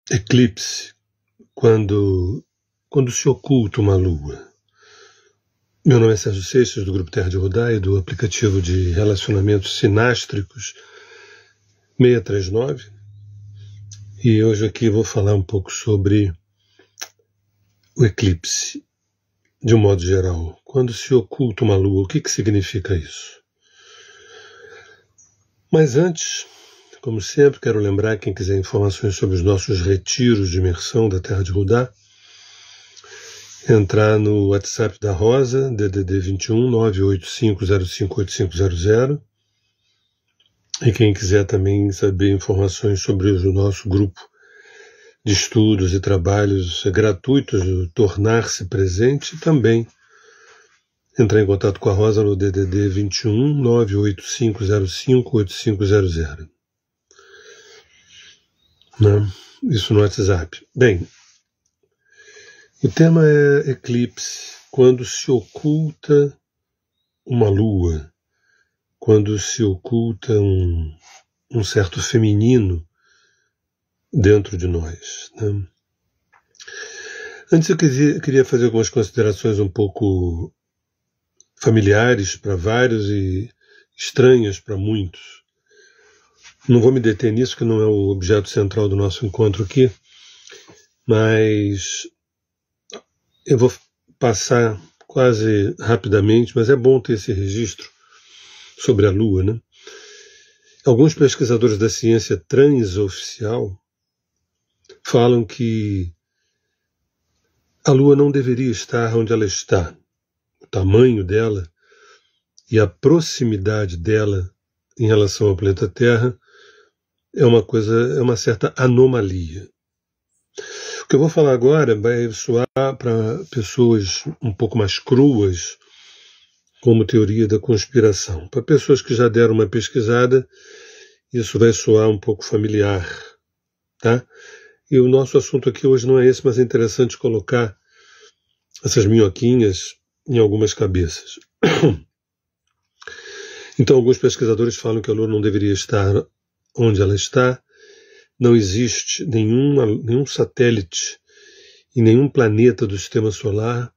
Eclipse, quando se oculta uma lua. Meu nome é Sérgio Seixas, do Grupo Terra de Rudá e do aplicativo de relacionamentos sinástricos 639. E hoje aqui vou falar um pouco sobre o eclipse, de um modo geral. Quando se oculta uma lua, o que significa isso? Mas antes, como sempre, quero lembrar quem quiser informações sobre os nossos retiros de imersão da Terra de Rudá, entrar no WhatsApp da Rosa, DDD 21 985058500. E quem quiser também saber informações sobre o nosso grupo de estudos e trabalhos gratuitos do Tornar-se Presente, também entrar em contato com a Rosa no DDD 21 985058500. Isso no WhatsApp. Bem, o tema é eclipse, quando se oculta uma lua, quando se oculta um certo feminino dentro de nós. Antes eu queria fazer algumas considerações um pouco familiares para vários e estranhas para muitos. Não vou me deter nisso, que não é o objeto central do nosso encontro aqui, mas eu vou passar quase rapidamente, mas é bom ter esse registro sobre a Lua, né? Alguns pesquisadores da ciência transoficial falam que a Lua não deveria estar onde ela está. O tamanho dela e a proximidade dela em relação ao planeta Terra é uma certa anomalia. O que eu vou falar agora vai soar para pessoas um pouco mais cruas, como teoria da conspiração. Para pessoas que já deram uma pesquisada, isso vai soar um pouco familiar, tá? E o nosso assunto aqui hoje não é esse, mas é interessante colocar essas minhoquinhas em algumas cabeças. Então, alguns pesquisadores falam que a Lua não deveria estar onde ela está. Não existe nenhum satélite e nenhum planeta do Sistema Solar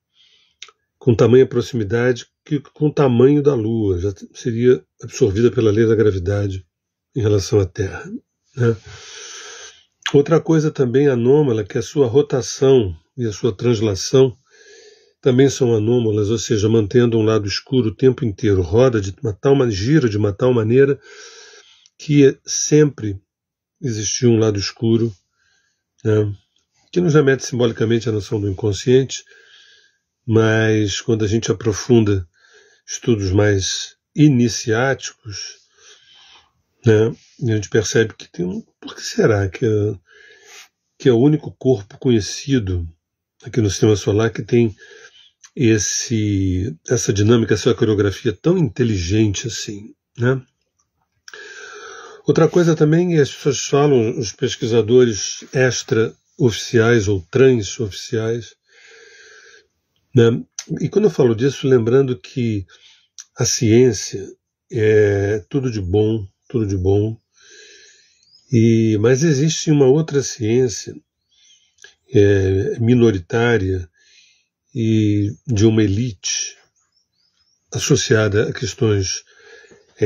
com tamanha proximidade que com o tamanho da Lua. Já seria absorvida pela lei da gravidade em relação à Terra, né? Outra coisa também anômala é que a sua rotação e a sua translação também são anômalas, ou seja, mantendo um lado escuro o tempo inteiro. Gira de uma tal maneira que sempre existiu um lado escuro, né, que nos remete simbolicamente à noção do inconsciente, mas quando a gente aprofunda estudos mais iniciáticos, né, a gente percebe que por que será que é o único corpo conhecido aqui no Sistema Solar que tem essa dinâmica, essa coreografia tão inteligente assim, né? Outra coisa também, as pessoas falam, os pesquisadores extra-oficiais ou transoficiais, né? E quando eu falo disso, lembrando que a ciência é tudo de bom, mas existe uma outra ciência minoritária e de uma elite associada a questões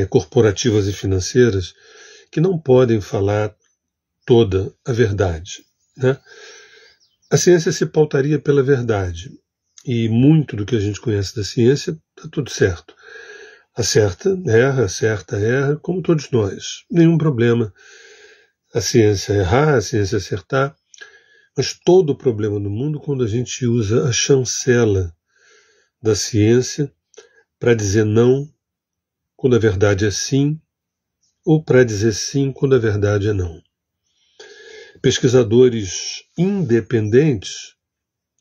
corporativas e financeiras que não podem falar toda a verdade, né? A ciência se pautaria pela verdade e muito do que a gente conhece da ciência está tudo certo. Acerta, erra, como todos nós. Nenhum problema a ciência errar, a ciência acertar, mas todo o problema do mundo quando a gente usa a chancela da ciência para dizer não quando a verdade é sim, ou para dizer sim quando a verdade é não. Pesquisadores independentes,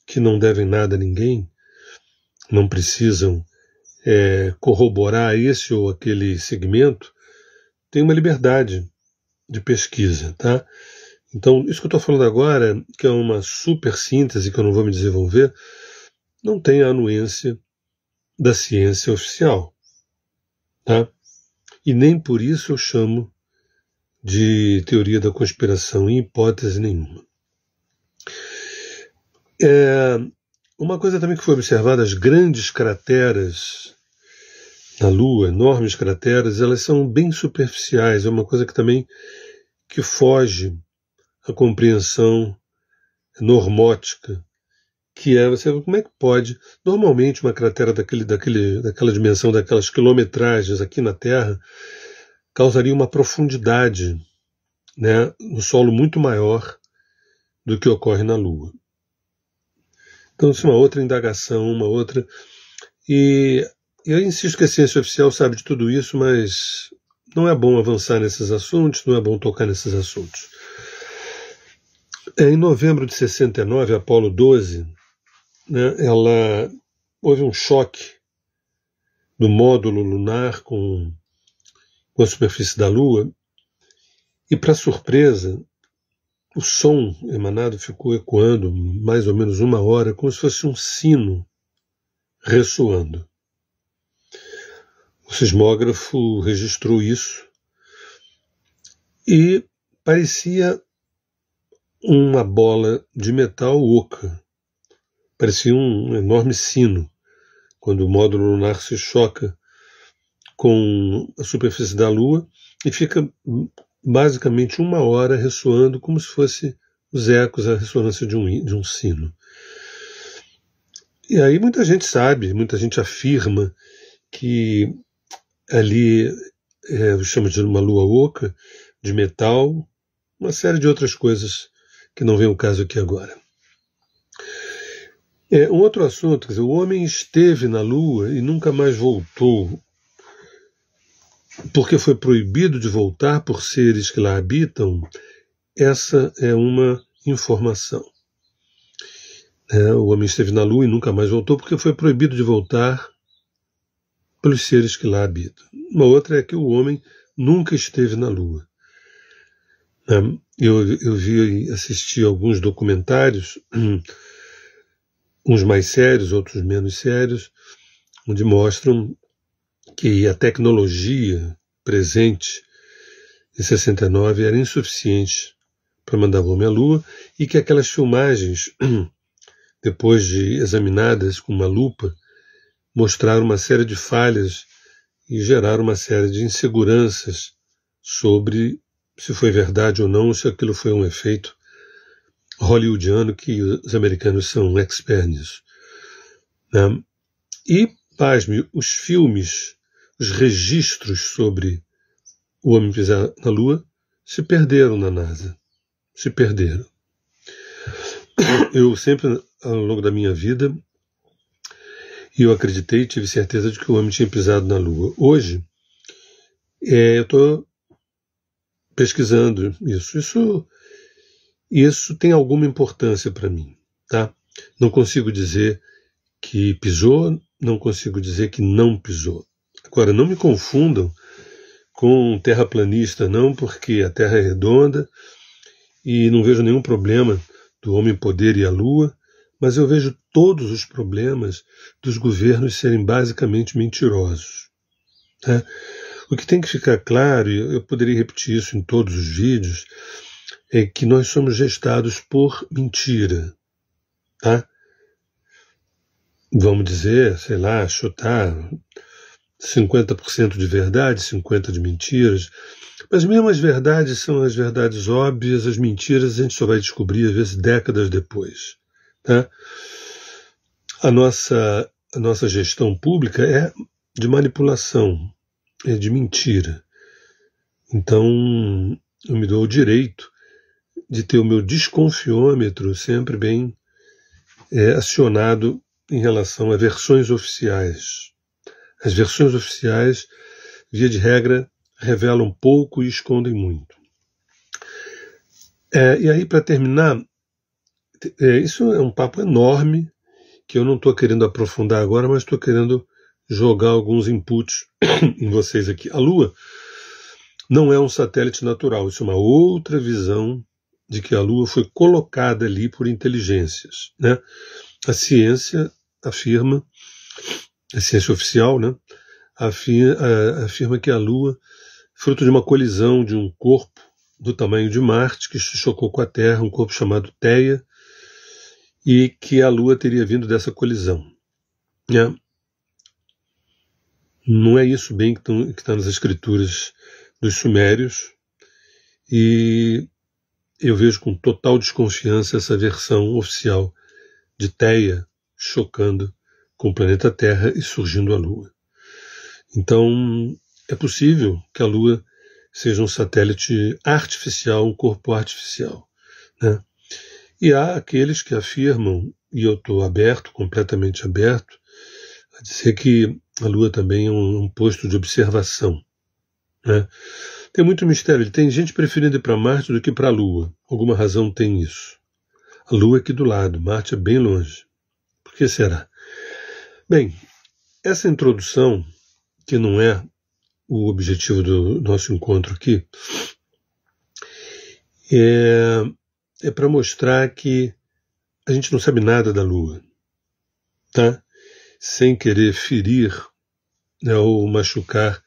que não devem nada a ninguém, não precisam corroborar esse ou aquele segmento, têm uma liberdade de pesquisa, tá? Então, isso que eu estou falando agora, que é uma super síntese que eu não vou me desenvolver, não tem a anuência da ciência oficial, tá? E nem por isso eu chamo de teoria da conspiração em hipótese nenhuma. Uma coisa também que foi observada, as grandes crateras na Lua, enormes crateras, elas são bem superficiais, é uma coisa que também que foge à compreensão normótica, que é você como é que pode, normalmente uma cratera daquela dimensão, daquelas quilometragens aqui na Terra, causaria uma profundidade, né, no solo muito maior do que ocorre na Lua. Então, isso é uma outra indagação, uma outra... E eu insisto que a ciência oficial sabe de tudo isso, mas não é bom avançar nesses assuntos, não é bom tocar nesses assuntos. Em novembro de 69, Apolo 12, né, houve um choque do módulo lunar com a superfície da Lua, e, para surpresa, o som emanado ficou ecoando mais ou menos 1 hora, como se fosse um sino ressoando. O sismógrafo registrou isso e parecia uma bola de metal oca, parecia um enorme sino, quando o módulo lunar se choca com a superfície da Lua e fica basicamente 1 hora ressoando como se fosse os ecos, a ressonância de um sino. E aí muita gente sabe, muita gente afirma que ali chama de uma lua oca, de metal, uma série de outras coisas que não vem ao caso aqui agora. Um outro assunto, quer dizer, o homem esteve na Lua e nunca mais voltou, porque foi proibido de voltar por seres que lá habitam. Essa é uma informação. O homem esteve na Lua e nunca mais voltou porque foi proibido de voltar pelos seres que lá habitam. Uma outra é que o homem nunca esteve na Lua. Eu assisti alguns documentários, uns mais sérios, outros menos sérios, onde mostram que a tecnologia presente em 69 era insuficiente para mandar o homem à Lua e que aquelas filmagens, depois de examinadas com uma lupa, mostraram uma série de falhas e geraram uma série de inseguranças sobre se foi verdade ou não, se aquilo foi um efeito hollywoodiano, que os americanos são experts nisso. E, pasme, os filmes, os registros sobre o homem pisar na Lua se perderam na NASA. Se perderam. Eu sempre, ao longo da minha vida, eu acreditei, tive certeza de que o homem tinha pisado na Lua. Hoje, eu estou pesquisando isso. Isso tem alguma importância para mim, tá? Não consigo dizer que pisou, não consigo dizer que não pisou. Agora, não me confundam com um terraplanista, não, porque a Terra é redonda e não vejo nenhum problema do homem poder ir à Lua, mas eu vejo todos os problemas dos governos serem basicamente mentirosos. Tá? O que tem que ficar claro, e eu poderia repetir isso em todos os vídeos, é que nós somos gestados por mentira. Tá? Vamos dizer, sei lá, chutar 50% de verdade, 50% de mentiras. Mas mesmo as verdades são as verdades óbvias, as mentiras a gente só vai descobrir, às vezes, décadas depois. Tá? A nossa gestão pública é de manipulação, é de mentira. Então, eu me dou o direito de ter o meu desconfiômetro sempre bem acionado em relação a versões oficiais. As versões oficiais, via de regra, revelam pouco e escondem muito. E aí, para terminar, isso é um papo enorme que eu não estou querendo aprofundar agora, mas estou querendo jogar alguns inputs em vocês aqui. A Lua não é um satélite natural, isso é uma outra visão de que a Lua foi colocada ali por inteligências. Né? A ciência afirma, a ciência oficial, né, afirma que a Lua, fruto de uma colisão de um corpo do tamanho de Marte, que se chocou com a Terra, um corpo chamado Theia, e que a Lua teria vindo dessa colisão. Né? Não é isso bem que está nas escrituras dos sumérios, e eu vejo com total desconfiança essa versão oficial de Theia chocando com o planeta Terra e surgindo a Lua. Então, é possível que a Lua seja um satélite artificial, um corpo artificial. Né? E há aqueles que afirmam, e eu estou aberto, completamente aberto, a dizer que a Lua também é um posto de observação. Né? Tem muito mistério. Tem gente preferindo ir para Marte do que para a Lua. Alguma razão tem isso. A Lua é aqui do lado, Marte é bem longe. Por que será? Bem, essa introdução, que não é o objetivo do nosso encontro aqui, é para mostrar que a gente não sabe nada da Lua, tá? Sem querer ferir, né, ou machucar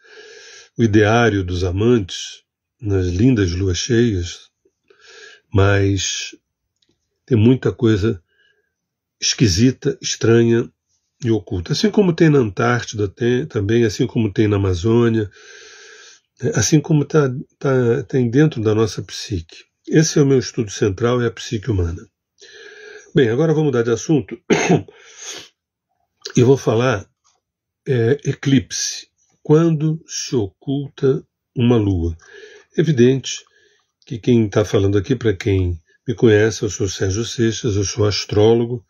o ideário dos amantes nas lindas luas cheias, mas tem muita coisa esquisita, estranha e oculta. Assim como tem na Antártida, também, assim como tem na Amazônia, assim como tem dentro da nossa psique. Esse é o meu estudo central, é a psique humana. Bem, agora vou mudar de assunto e vou falar eclipse. Quando se oculta uma lua? Evidente que quem está falando aqui, para quem me conhece, eu sou Sérgio Seixas, eu sou astrólogo,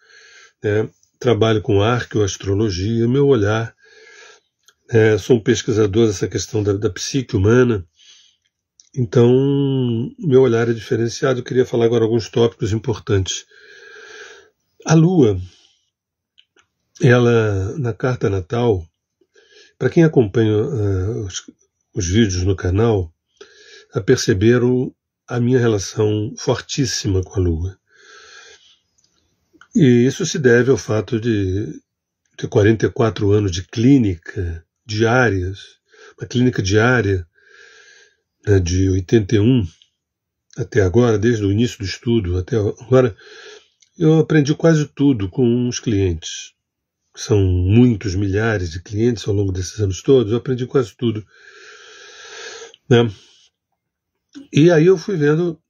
né, trabalho com arqueoastrologia, meu olhar, sou um pesquisador dessa questão da psique humana, então meu olhar é diferenciado. Eu queria falar agora alguns tópicos importantes. A Lua, ela, na carta natal, para quem acompanha os vídeos no canal, perceberam a minha relação fortíssima com a Lua. E isso se deve ao fato de ter 44 anos de clínica diárias, uma clínica diária, né, de 81 até agora, desde o início do estudo até agora, eu aprendi quase tudo com os clientes. São muitos milhares de clientes ao longo desses anos todos, eu aprendi quase tudo. Né? E aí eu fui vendo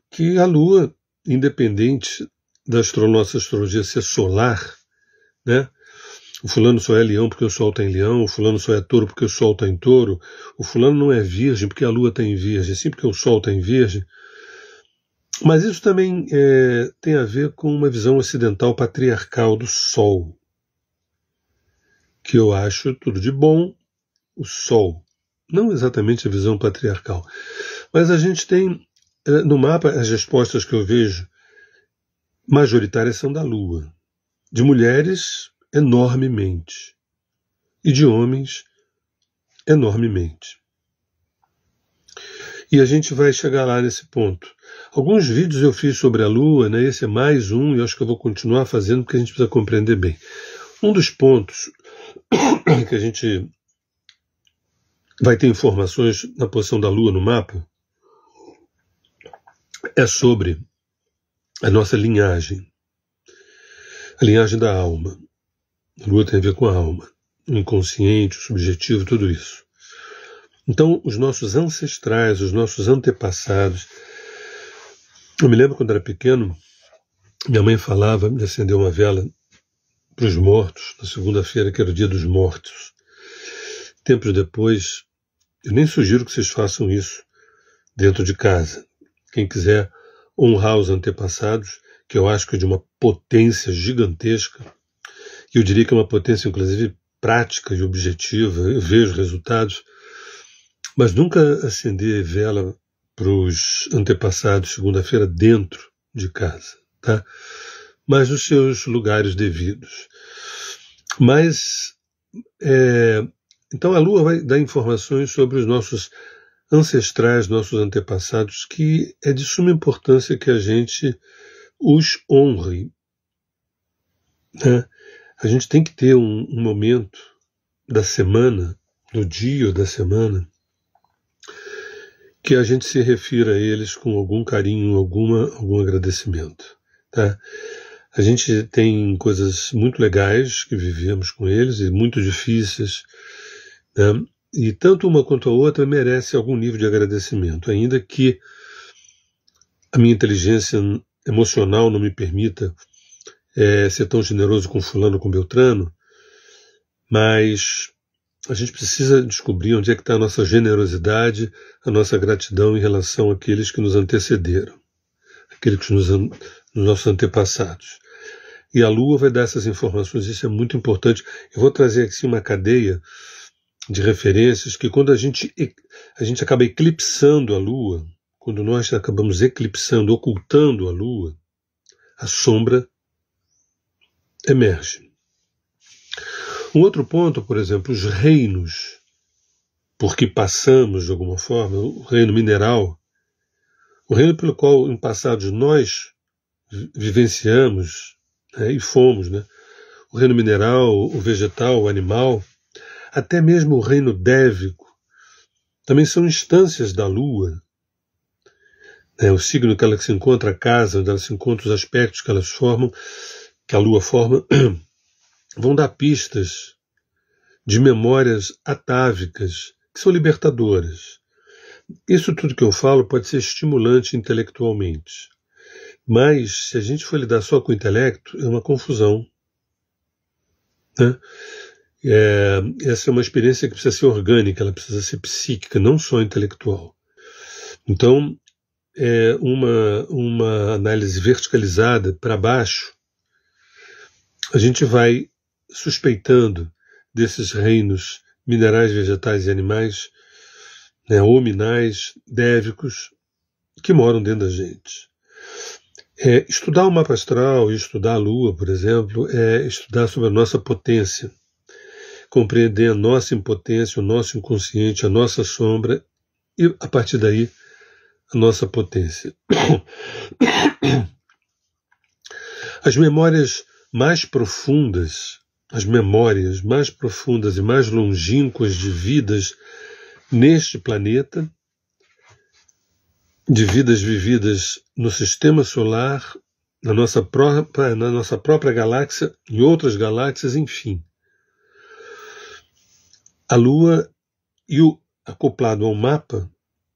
que a Lua, independente da nossa astrologia ser solar, né? O fulano só é leão porque o sol está em leão, o fulano só é touro porque o sol está em touro, o fulano não é virgem porque a lua está em virgem, sim porque o sol está em virgem. Mas isso também tem a ver com uma visão ocidental patriarcal do sol, que eu acho tudo de bom, o sol. Não exatamente a visão patriarcal. Mas a gente tem, no mapa, as respostas que eu vejo majoritárias são da lua. De mulheres, enormemente. E de homens, enormemente. E a gente vai chegar lá nesse ponto. Alguns vídeos eu fiz sobre a Lua, né? Esse é mais um, e eu acho que eu vou continuar fazendo porque a gente precisa compreender bem. Um dos pontos que a gente vai ter informações na posição da Lua no mapa é sobre a nossa linhagem. A linhagem da alma. A Lua tem a ver com a alma. O inconsciente, o subjetivo, tudo isso. Então, os nossos ancestrais, os nossos antepassados. Eu me lembro quando era pequeno, minha mãe falava de acender uma vela para os mortos, na segunda-feira, que era o dia dos mortos. Tempos depois, eu nem sugiro que vocês façam isso dentro de casa. Quem quiser honrar os antepassados, que eu acho que é de uma potência gigantesca, e eu diria que é uma potência, inclusive, prática e objetiva, eu vejo resultados, mas nunca acender vela para os antepassados segunda-feira dentro de casa, tá? Mas nos seus lugares devidos. Mas, então a Lua vai dar informações sobre os nossos ancestrais, nossos antepassados, que é de suma importância que a gente os honre. Né? A gente tem que ter um momento da semana, do dia ou da semana, que a gente se refira a eles com algum carinho, algum agradecimento. Tá? A gente tem coisas muito legais que vivemos com eles e muito difíceis, né? E tanto uma quanto a outra merece algum nível de agradecimento, ainda que a minha inteligência emocional não me permita ser tão generoso com fulano, com Beltrano, mas a gente precisa descobrir onde é que está a nossa generosidade, a nossa gratidão em relação àqueles que nos antecederam, aqueles que nos nossos antepassados. E a Lua vai dar essas informações, isso é muito importante. Eu vou trazer aqui uma cadeia de referências que quando a gente acaba eclipsando a Lua, quando nós acabamos eclipsando, ocultando a Lua, a sombra emerge. Um outro ponto, por exemplo, os reinos por que passamos de alguma forma, o reino mineral, o reino pelo qual em passados nós vivenciamos, né, e fomos, né? O reino mineral, o vegetal, o animal, até mesmo o reino dévico, também são instâncias da Lua. Né, o signo que ela se encontra, a casa onde ela se encontra, os aspectos que elas formam, que a Lua forma, vão dar pistas de memórias atávicas, que são libertadoras. Isso tudo que eu falo pode ser estimulante intelectualmente. Mas, se a gente for lidar só com o intelecto, é uma confusão. Né? Essa é uma experiência que precisa ser orgânica, ela precisa ser psíquica, não só intelectual. Então, uma análise verticalizada para baixo, a gente vai suspeitando desses reinos minerais, vegetais e animais, né, hominais, dévicos, que moram dentro da gente. Estudar o mapa astral e estudar a Lua, por exemplo, é estudar sobre a nossa potência, compreender a nossa impotência, o nosso inconsciente, a nossa sombra e, a partir daí, a nossa potência. As memórias mais profundas e mais longínquas de vidas neste planeta, de vidas vividas no sistema solar, na nossa própria galáxia, em outras galáxias, enfim. A Lua e o acoplado ao mapa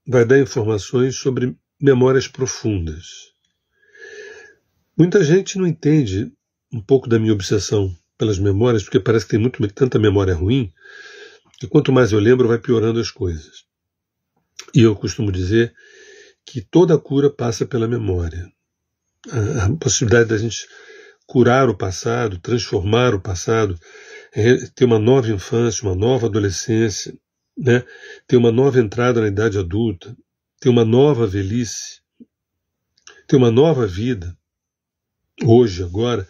vai dar informações sobre memórias profundas. Muita gente não entende um pouco da minha obsessão pelas memórias, porque parece que tem tanta memória ruim, que quanto mais eu lembro, vai piorando as coisas. E eu costumo dizer que toda cura passa pela memória. A possibilidade da gente curar o passado, transformar o passado, ter uma nova infância, uma nova adolescência, né? Ter uma nova entrada na idade adulta, ter uma nova velhice, ter uma nova vida, hoje, agora,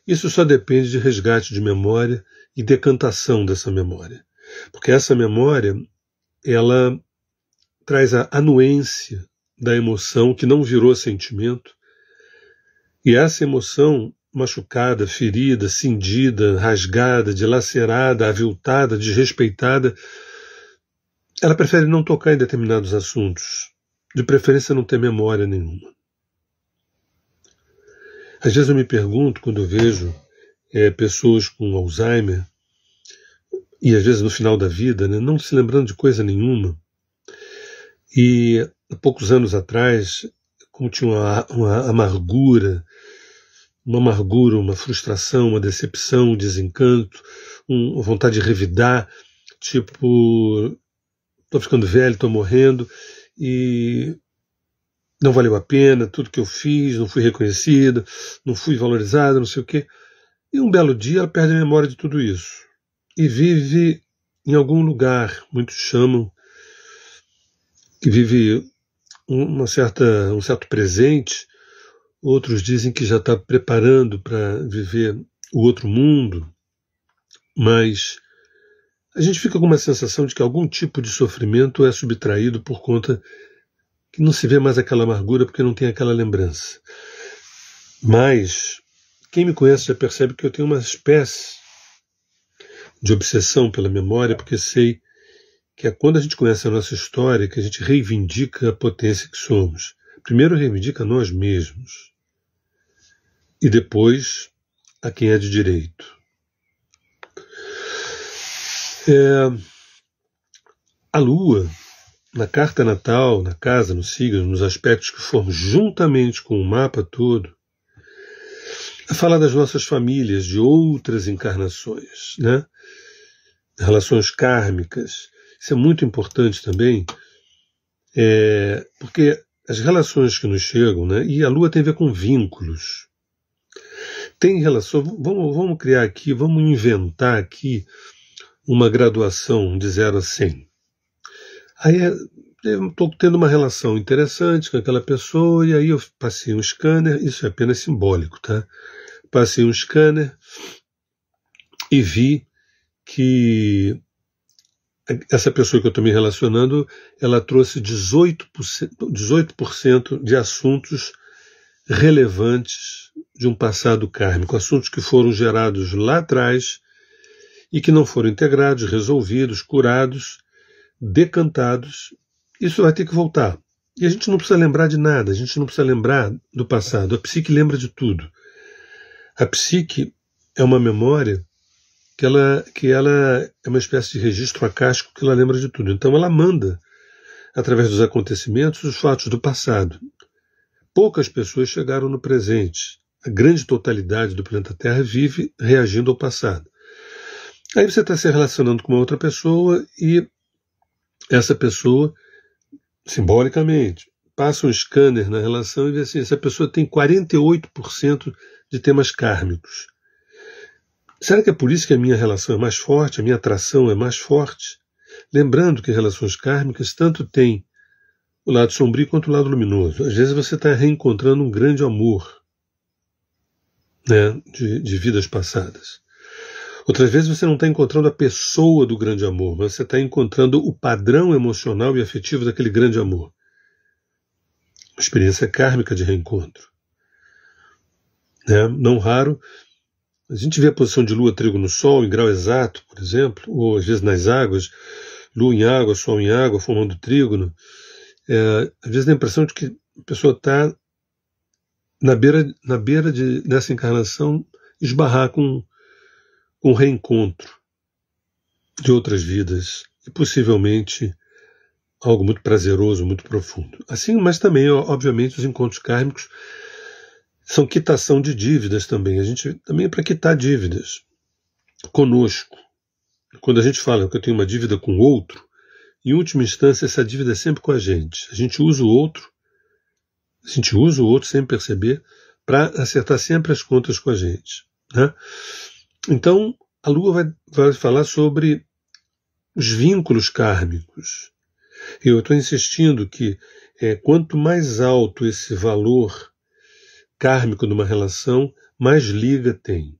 isso só depende de resgate de memória e decantação dessa memória. Porque essa memória, ela traz a anuência da emoção que não virou sentimento, e essa emoção machucada, ferida, cindida, rasgada, dilacerada, aviltada, desrespeitada, ela prefere não tocar em determinados assuntos, de preferência não ter memória nenhuma. Às vezes eu me pergunto, quando eu vejo pessoas com Alzheimer, e às vezes no final da vida, né, não se lembrando de coisa nenhuma, e há poucos anos atrás, como tinha uma amargura, uma frustração, uma decepção, um desencanto, uma vontade de revidar, tipo, estou ficando velho, estou morrendo, e não valeu a pena, tudo que eu fiz, não fui reconhecido, não fui valorizado, não sei o quê. E um belo dia ela perde a memória de tudo isso. E vive em algum lugar, muitos chamam, que vive um certo presente, outros dizem que já está preparando para viver o outro mundo, mas a gente fica com uma sensação de que algum tipo de sofrimento é subtraído por conta que não se vê mais aquela amargura porque não tem aquela lembrança. Mas quem me conhece já percebe que eu tenho uma espécie de obsessão pela memória, porque sei que é quando a gente conhece a nossa história que a gente reivindica a potência que somos. Primeiro reivindica nós mesmos. e depois a quem é de direito. A Lua, na carta natal, na casa, no signo, nos aspectos que formam juntamente com o mapa todo, fala das nossas famílias, de outras encarnações, né? Relações kármicas. Isso é muito importante também, porque as relações que nos chegam, né? E a Lua tem a ver com vínculos. Tem relação, vamos criar aqui, vamos inventar aqui uma graduação de 0 a 100. Aí eu estou tendo uma relação interessante com aquela pessoa, e aí eu passei um scanner, isso é apenas simbólico, tá? Passei um scanner e vi que essa pessoa que eu estou me relacionando, ela trouxe 18% de assuntos relevantes de um passado kármico, assuntos que foram gerados lá atrás e que não foram integrados, resolvidos, curados, decantados. Isso vai ter que voltar. E a gente não precisa lembrar de nada, a gente não precisa lembrar do passado. A psique lembra de tudo. A psique é uma memória que ela é uma espécie de registro acástico que ela lembra de tudo. Então ela manda, através dos acontecimentos, os fatos do passado. Poucas pessoas chegaram no presente. A grande totalidade do planeta Terra vive reagindo ao passado. Aí você está se relacionando com uma outra pessoa e essa pessoa, simbolicamente, passa um scanner na relação e vê assim, essa pessoa tem 48% de temas kármicos. Será que é por isso que a minha relação é mais forte, a minha atração é mais forte? Lembrando que relações kármicas tanto têm o lado sombrio quanto o lado luminoso. Às vezes você está reencontrando um grande amor, né, de vidas passadas. Outras vezes você não está encontrando a pessoa do grande amor, mas você está encontrando o padrão emocional e afetivo daquele grande amor. Uma experiência kármica de reencontro. Né? Não raro, a gente vê a posição de Lua, Trigo no Sol, em grau exato, por exemplo, ou às vezes nas águas, Lua em água, Sol em água, formando trígono. Às vezes dá a impressão de que a pessoa está na beira dessa encarnação esbarrar com um reencontro de outras vidas e possivelmente algo muito prazeroso, muito profundo. Assim, mas também, obviamente, os encontros kármicos são quitação de dívidas também. A gente também é para quitar dívidas conosco. Quando a gente fala que eu tenho uma dívida com outro, em última instância, essa dívida é sempre com a gente. A gente usa o outro sem perceber, para acertar sempre as contas com a gente. Né? Então, a Lua vai falar sobre os vínculos kármicos. Eu estou insistindo que quanto mais alto esse valor kármico numa relação, mais liga tem.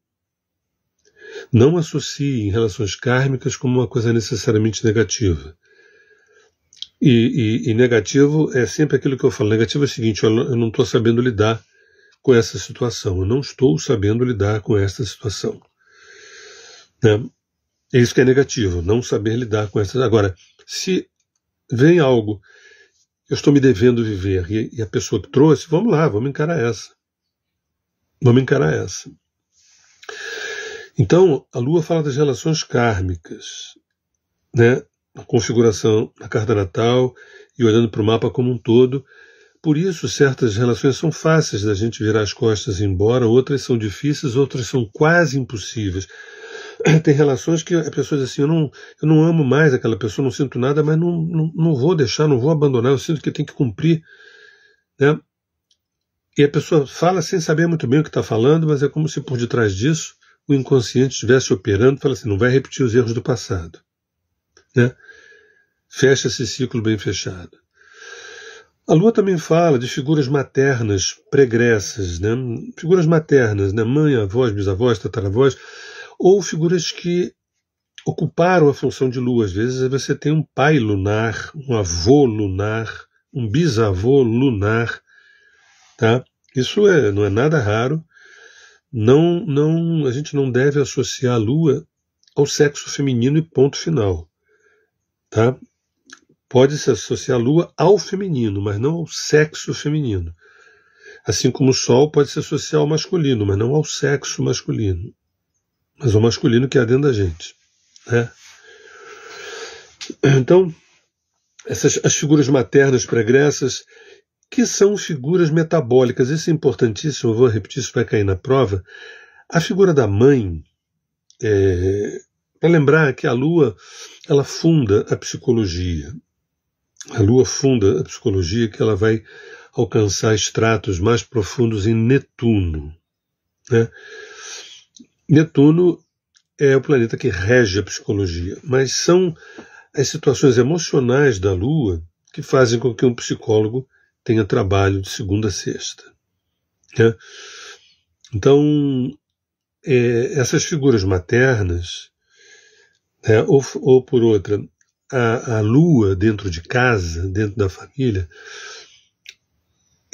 Não associe relações kármicas como uma coisa necessariamente negativa. E negativo é sempre aquilo que eu falo. Negativo é o seguinte, eu não estou sabendo lidar com essa situação. Eu não estou sabendo lidar com essa situação. Né? É isso que é negativo, não saber lidar com essa. Agora, se vem algo, eu estou me devendo viver, e a pessoa que trouxe, vamos lá, vamos encarar essa. Vamos encarar essa. Então, a Lua fala das relações kármicas, né? A configuração na carta natal e olhando para o mapa como um todo. Por isso, certas relações são fáceis da gente virar as costas e ir embora, outras são difíceis, outras são quase impossíveis. Tem relações que a pessoa diz assim, eu não amo mais aquela pessoa, não sinto nada, mas não vou deixar, não vou abandonar, eu sinto que tem que cumprir. Né? E a pessoa fala sem saber muito bem o que está falando, mas é como se por detrás disso o inconsciente estivesse operando, fala assim, não vai repetir os erros do passado. Né? Fecha esse ciclo bem fechado. A Lua também fala de figuras maternas pregressas, né? Figuras maternas, né? Mãe, avós, bisavós, tataravós, ou figuras que ocuparam a função de Lua. Às vezes você tem um pai lunar, um avô lunar, um bisavô lunar. Tá? Isso não é nada raro. A gente não deve associar a Lua ao sexo feminino e ponto final. Tá? Pode se associar a Lua ao feminino, mas não ao sexo feminino. Assim como o Sol pode se associar ao masculino, mas não ao sexo masculino, mas ao masculino que há dentro da gente, né? Então, as figuras maternas pregressas, que são figuras metabólicas, isso é importantíssimo, eu vou repetir, isso vai cair na prova. A figura da mãe, para lembrar que a Lua, ela funda a psicologia. A Lua funda a psicologia, que ela vai alcançar estratos mais profundos em Netuno, né? Netuno é o planeta que rege a psicologia, mas são as situações emocionais da Lua que fazem com que um psicólogo tenha trabalho de segunda a sexta, né? Então, essas figuras maternas, né, ou por outra, a Lua dentro de casa, dentro da família,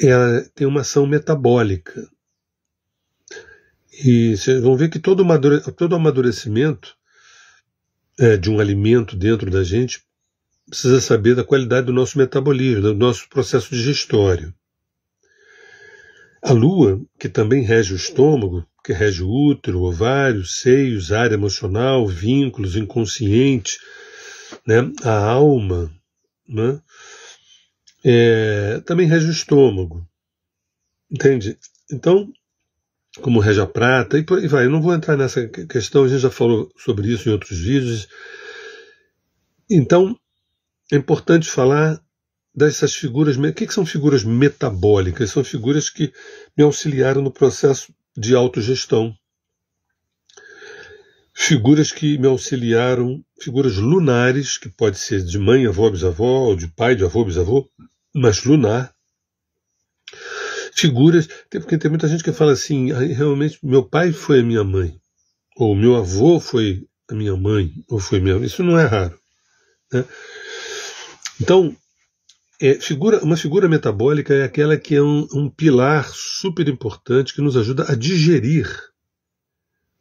ela tem uma ação metabólica. E vocês vão ver que todo amadurecimento de um alimento dentro da gente precisa saber da qualidade do nosso metabolismo, do nosso processo digestório. A Lua, que também rege o estômago, que rege o útero, ovário, seios, área emocional, vínculos, inconsciente, né, a alma, né, também rege o estômago. Entende? Então, como rege a prata, e por aí vai. Eu não vou entrar nessa questão, a gente já falou sobre isso em outros vídeos. Então, é importante falar dessas figuras. O que são figuras metabólicas? São figuras que me auxiliaram no processo de autogestão. Figuras que me auxiliaram, figuras lunares, que pode ser de mãe, avó, bisavó, ou de pai, de avô, bisavô, mas lunar. Figuras, porque tem muita gente que fala assim, realmente meu pai foi a minha mãe, ou meu avô foi a minha mãe, ou foi minha mãe. Isso não é raro, né? Então, uma figura metabólica é aquela que é um pilar super importante que nos ajuda a digerir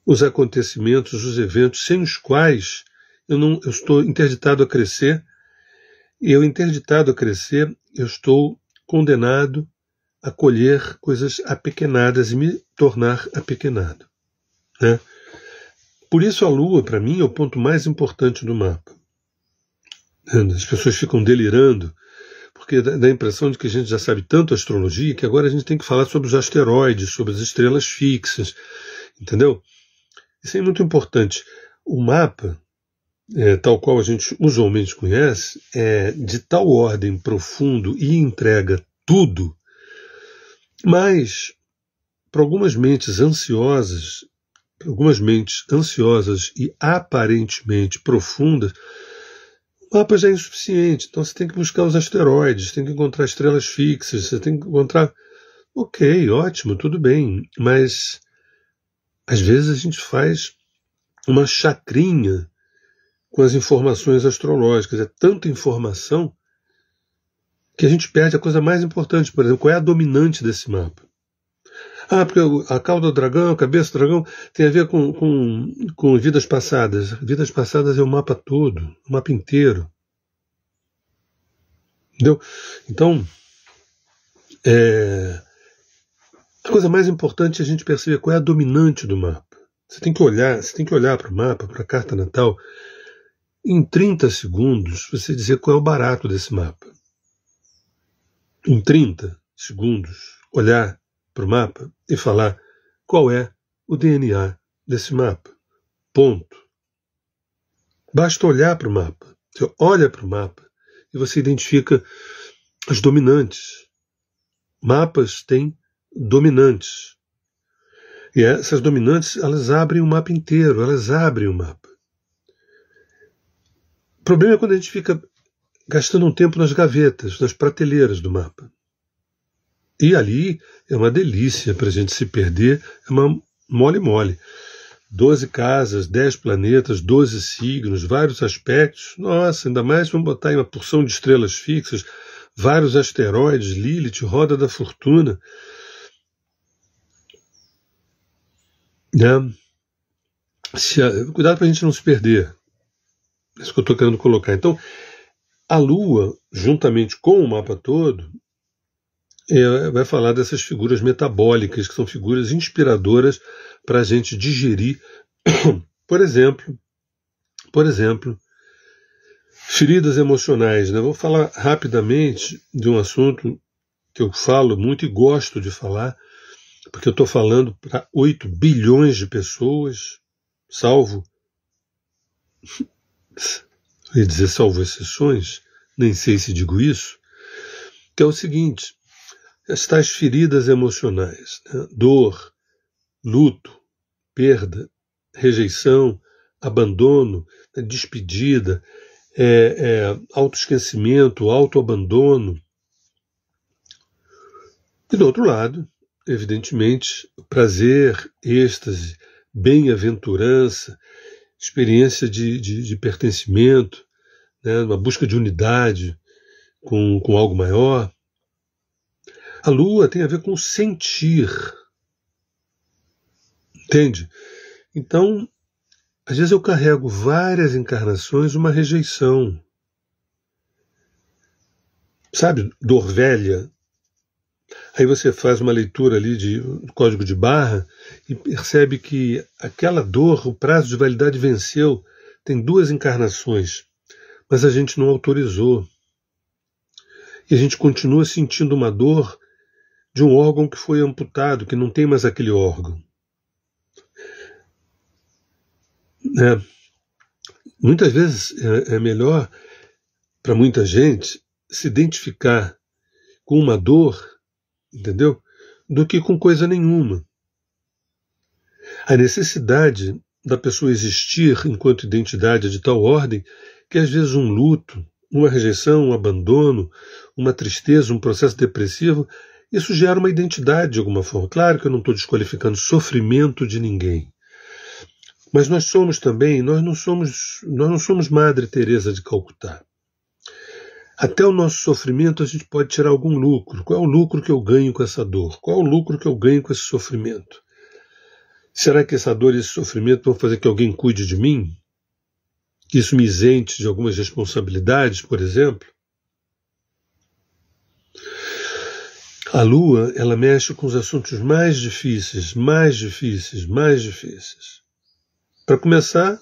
os acontecimentos, os eventos, sem os quais eu estou interditado a crescer, e eu interditado a crescer, eu estou condenado a colher coisas apequenadas e me tornar apequenado, né? Por isso a Lua, para mim, é o ponto mais importante do mapa. As pessoas ficam delirando, porque dá a impressão de que a gente já sabe tanto astrologia que agora a gente tem que falar sobre os asteroides, sobre as estrelas fixas, entendeu? Isso é muito importante. O mapa, tal qual a gente usualmente conhece, é de tal ordem profundo e entrega tudo, mas para algumas mentes ansiosas e aparentemente profundas, o mapa já é insuficiente. Então você tem que buscar os asteroides, tem que encontrar estrelas fixas, você tem que encontrar... Ok, ótimo, tudo bem, mas às vezes a gente faz uma chacrinha com as informações astrológicas. É tanta informação que a gente perde a coisa mais importante. Por exemplo, qual é a dominante desse mapa? Porque a cauda do dragão, a cabeça do dragão tem a ver com vidas passadas. Vidas passadas é o mapa todo, o mapa inteiro. Entendeu? Então, a coisa mais importante é a gente perceber qual é a dominante do mapa. Você tem que olhar para o mapa, para a carta natal, em 30 segundos você dizer qual é o barato desse mapa. Em 30 segundos, olhar para o mapa e falar qual é o DNA desse mapa. Ponto. Basta olhar para o mapa. Você olha para o mapa e você identifica as dominantes. Mapas têm dominantes. E essas dominantes, elas abrem o mapa inteiro, elas abrem o mapa. O problema é quando a gente fica gastando um tempo nas gavetas, nas prateleiras do mapa. E ali é uma delícia para a gente se perder, é uma mole-mole. 12 casas, 10 planetas, 12 signos, vários aspectos. Nossa, ainda mais vamos botar aí uma porção de estrelas fixas, vários asteroides, Lilith, roda da fortuna. Cuidado para a gente não se perder. É isso que eu estou querendo colocar. Então, a Lua, juntamente com o mapa todo, vai falar dessas figuras metabólicas, que são figuras inspiradoras para a gente digerir, por exemplo, feridas emocionais. Né? Vou falar rapidamente de um assunto que eu falo muito e gosto de falar, porque eu estou falando para 8 bilhões de pessoas, salvo exceções, nem sei se digo isso, que é o seguinte: as tais feridas emocionais, né? Dor, luto, perda, rejeição, abandono, despedida, autoesquecimento, autoabandono. E do outro lado, evidentemente, prazer, êxtase, bem-aventurança, experiência de pertencimento, né? Uma busca de unidade com algo maior. A lua tem a ver com sentir, entende? Então, às vezes eu carrego várias encarnações uma rejeição. Sabe, dor velha? Aí você faz uma leitura ali de código de barra e percebe que aquela dor, o prazo de validade venceu, tem 2 encarnações, mas a gente não autorizou. E a gente continua sentindo uma dor de um órgão que foi amputado, que não tem mais aquele órgão. Muitas vezes é melhor para muita gente se identificar com uma dor, entendeu? Do que com coisa nenhuma. A necessidade da pessoa existir enquanto identidade é de tal ordem que às vezes um luto, uma rejeição, um abandono, uma tristeza, um processo depressivo, isso gera uma identidade de alguma forma. Claro que eu não estou desqualificando sofrimento de ninguém. Mas nós somos também, nós não somos Madre Teresa de Calcutá. Até o nosso sofrimento a gente pode tirar algum lucro. Qual é o lucro que eu ganho com essa dor? Qual é o lucro que eu ganho com esse sofrimento? Será que essa dor e esse sofrimento vão fazer que alguém cuide de mim? Que isso me isente de algumas responsabilidades, por exemplo? A Lua, ela mexe com os assuntos mais difíceis. Para começar,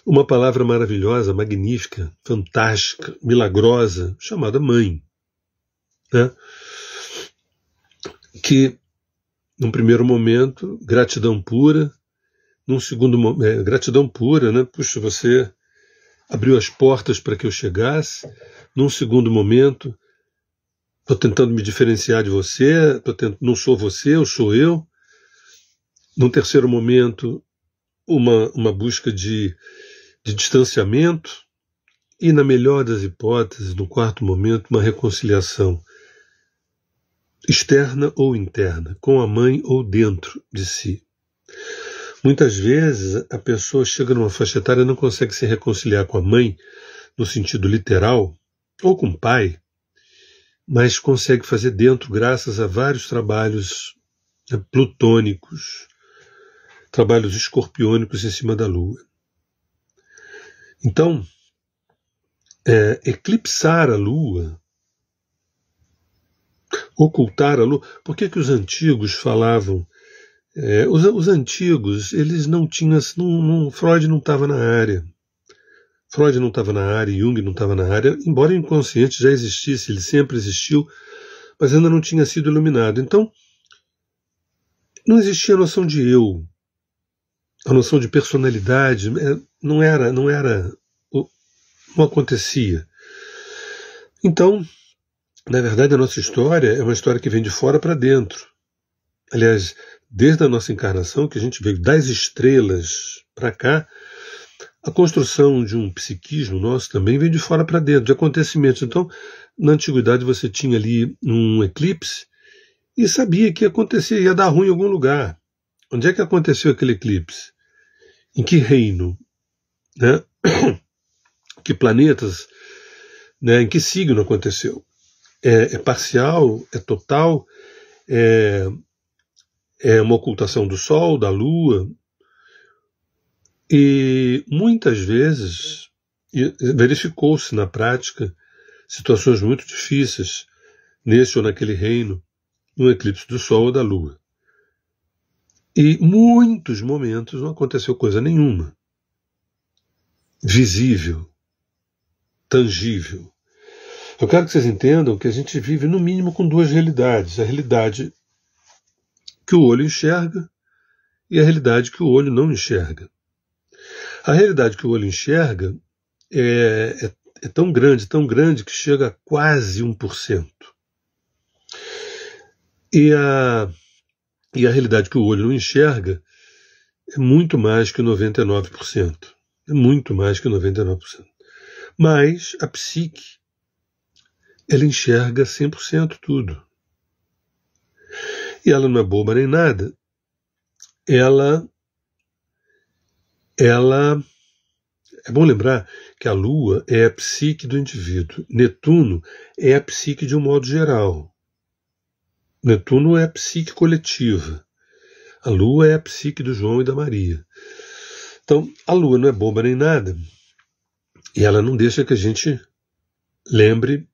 uma palavra maravilhosa, magnífica, fantástica, milagrosa, chamada mãe. Né? Que, num primeiro momento, gratidão pura, num segundo momento, gratidão pura, né? Puxa, você abriu as portas para que eu chegasse. Num segundo momento, estou tentando me diferenciar de você, não sou você, eu sou eu. Num terceiro momento, uma busca de distanciamento. E, na melhor das hipóteses, no quarto momento, uma reconciliação externa ou interna, com a mãe ou dentro de si. Muitas vezes a pessoa chega numa faixa etária e não consegue se reconciliar com a mãe, no sentido literal, ou com o pai, mas consegue fazer dentro graças a vários trabalhos plutônicos, trabalhos escorpiônicos em cima da Lua. Então, eclipsar a Lua, ocultar a Lua, por que os antigos falavam? Os antigos, eles não tinham, Freud não estava na área. Freud não estava na área, Jung não estava na área, embora o inconsciente já existisse, ele sempre existiu, mas ainda não tinha sido iluminado. Então, não existia a noção de eu, a noção de personalidade, não acontecia. Então, na verdade, a nossa história é uma história que vem de fora para dentro. Aliás, desde a nossa encarnação, que a gente veio das estrelas para cá, a construção de um psiquismo nosso também vem de fora para dentro, de acontecimentos. Então, na antiguidade você tinha ali um eclipse e sabia que ia acontecer, ia dar ruim em algum lugar. Onde é que aconteceu aquele eclipse? Em que reino? Né? Que planetas? Né? Em que signo aconteceu? É parcial? É total? É uma ocultação do Sol, da Lua? E muitas vezes verificou-se na prática situações muito difíceis. nesse ou naquele reino, um eclipse do Sol ou da Lua. E muitos momentos não aconteceu coisa nenhuma visível, tangível. Eu quero que vocês entendam que a gente vive no mínimo com duas realidades: a realidade que o olho enxerga e a realidade que o olho não enxerga. A realidade que o olho enxerga é tão grande que chega a quase 1%. E a realidade que o olho não enxerga é muito mais que 99%. É muito mais que 99%. Mas a psique, ela enxerga 100% tudo. E ela não é boba nem nada. Ela é bom lembrar que a Lua é a psique do indivíduo. Netuno é a psique de um modo geral. Netuno é a psique coletiva. A Lua é a psique do João e da Maria. Então, a Lua não é boba nem nada. E ela não deixa que a gente lembre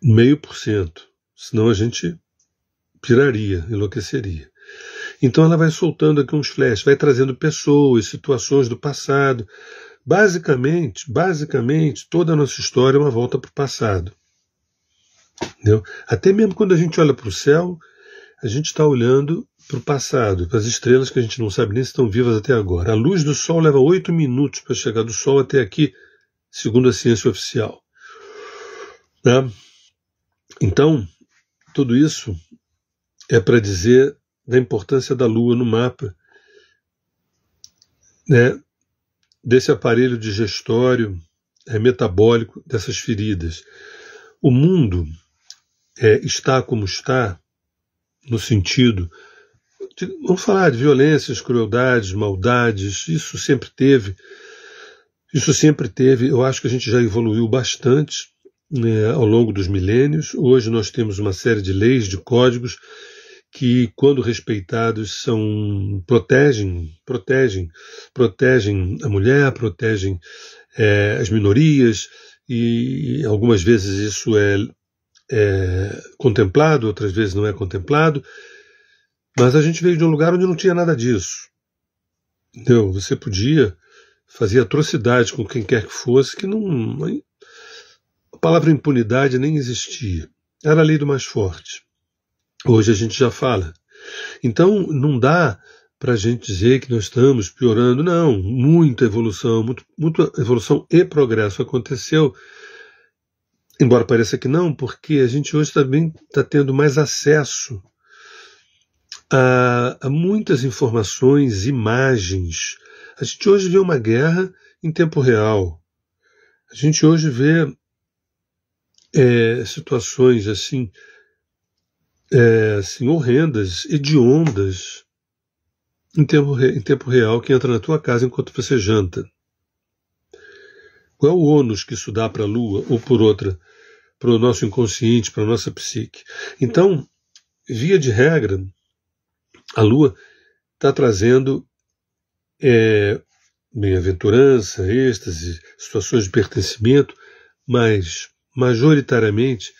0,5%. Senão a gente piraria, enlouqueceria. Então ela vai soltando aqui uns flashes, vai trazendo pessoas, situações do passado. Basicamente, toda a nossa história é uma volta para o passado. Entendeu? Até mesmo quando a gente olha para o céu, a gente está olhando para o passado, para as estrelas que a gente não sabe nem se estão vivas até agora. A luz do Sol leva 8 minutos para chegar do Sol até aqui, segundo a ciência oficial. Né? Então, tudo isso é para dizer da importância da Lua no mapa, né, desse aparelho digestório, metabólico, dessas feridas. O mundo está como está, no sentido de, vamos falar de violências, crueldades, maldades, isso sempre teve. Eu acho que a gente já evoluiu bastante, né, ao longo dos milênios. Hoje nós temos uma série de leis, de códigos, que, quando respeitados, protegem a mulher, protegem as minorias, e algumas vezes isso é contemplado, outras vezes não é contemplado, mas a gente veio de um lugar onde não tinha nada disso. Entendeu? Você podia fazer atrocidade com quem quer que fosse, que a palavra impunidade nem existia. Era a lei do mais forte. Hoje a gente já fala. Então não dá para a gente dizer que nós estamos piorando. Não, muita evolução evolução e progresso aconteceu, embora pareça que não, porque a gente hoje também está tendo mais acesso a muitas informações, imagens. A gente hoje vê uma guerra em tempo real. A gente hoje vê situações assim horrendas, hediondas, em tempo real, que entra na tua casa enquanto você janta. Qual é o ônus que isso dá para a Lua, ou por outra, para o nosso inconsciente, para a nossa psique? Então, via de regra, a Lua está trazendo bem-aventurança, êxtase, situações de pertencimento, mas, majoritariamente,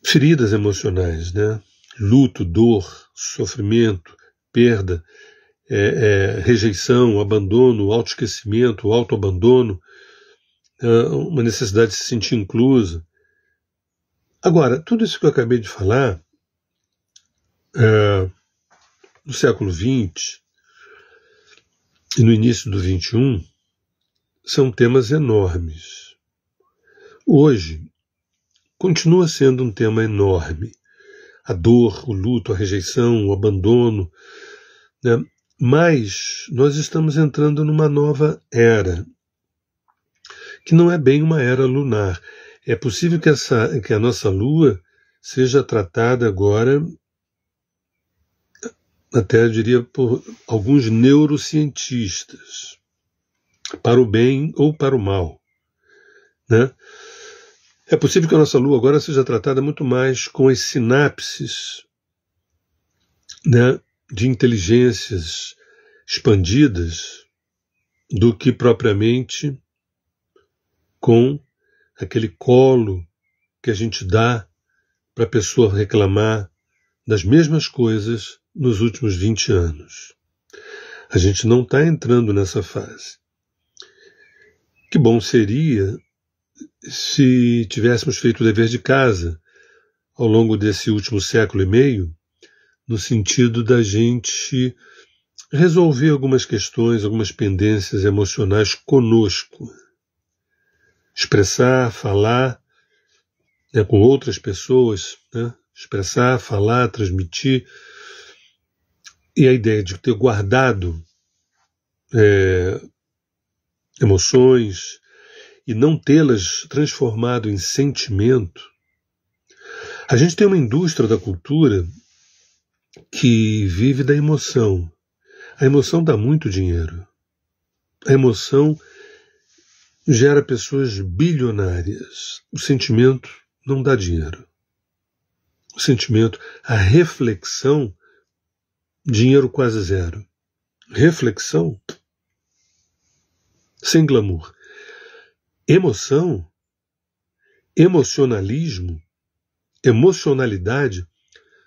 feridas emocionais, né? Luto, dor, sofrimento, perda, rejeição, abandono, autoesquecimento, autoabandono, uma necessidade de se sentir inclusa. Agora, tudo isso que eu acabei de falar, no século XX e no início do XXI, são temas enormes. Hoje, continua sendo um tema enorme. A dor, o luto, a rejeição, o abandono, né? Mas nós estamos entrando numa nova era, que não é bem uma era lunar. É possível que a nossa Lua seja tratada agora, até eu diria, por alguns neurocientistas, para o bem ou para o mal, né? É possível que a nossa Lua agora seja tratada muito mais com as sinapses, né, de inteligências expandidas do que propriamente com aquele colo que a gente dá para a pessoa reclamar das mesmas coisas nos últimos 20 anos. A gente não está entrando nessa fase. Que bom seria se tivéssemos feito o dever de casa ao longo desse último século e meio, no sentido da gente resolver algumas questões, algumas pendências emocionais conosco. Expressar, falar, com outras pessoas, expressar, falar, transmitir. E a ideia de ter guardado emoções e não tê-las transformado em sentimento. A gente tem uma indústria da cultura que vive da emoção. A emoção dá muito dinheiro. A emoção gera pessoas bilionárias. O sentimento não dá dinheiro. O sentimento, a reflexão, dinheiro quase zero. Reflexão, sem glamour. Emoção, emocionalismo, emocionalidade,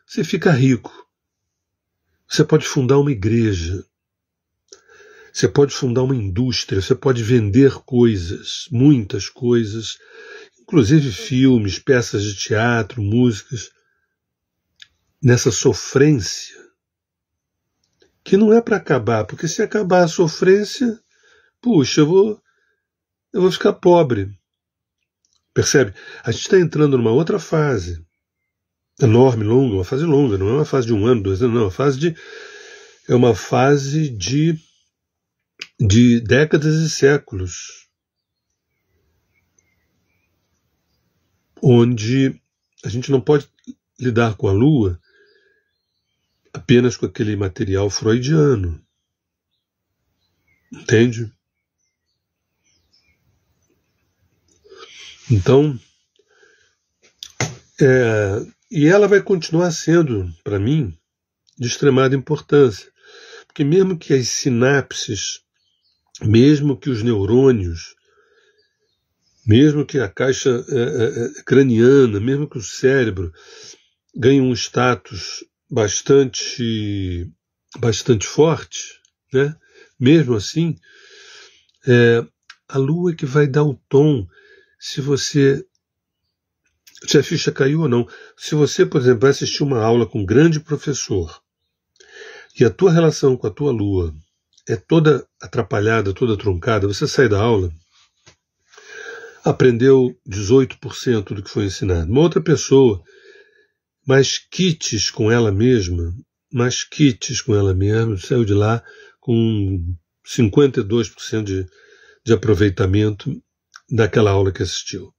você fica rico. Você pode fundar uma igreja. Você pode fundar uma indústria. Você pode vender coisas, muitas coisas, inclusive filmes, peças de teatro, músicas, nessa sofrência, que não é para acabar, porque se acabar a sofrência, puxa, eu vou ficar pobre. Percebe? A gente está entrando numa outra fase, enorme, longa, uma fase longa, não é uma fase de 1 ano, 2 anos, não, é uma fase de décadas e séculos, onde a gente não pode lidar com a Lua apenas com aquele material freudiano. Entende? Então, e ela vai continuar sendo, para mim, de extremada importância. Porque mesmo que as sinapses, mesmo que os neurônios, mesmo que a caixa craniana, mesmo que o cérebro ganhe um status bastante forte, né? Mesmo assim, a Lua é que vai dar o tom se a ficha caiu ou não. Se você, por exemplo, vai assistir uma aula com um grande professor e a tua relação com a tua Lua é toda atrapalhada, toda truncada, você sai da aula, aprendeu 18% do que foi ensinado. Uma outra pessoa, mais quites com ela mesma, saiu de lá com 52% de aproveitamento daquela aula que assistiu.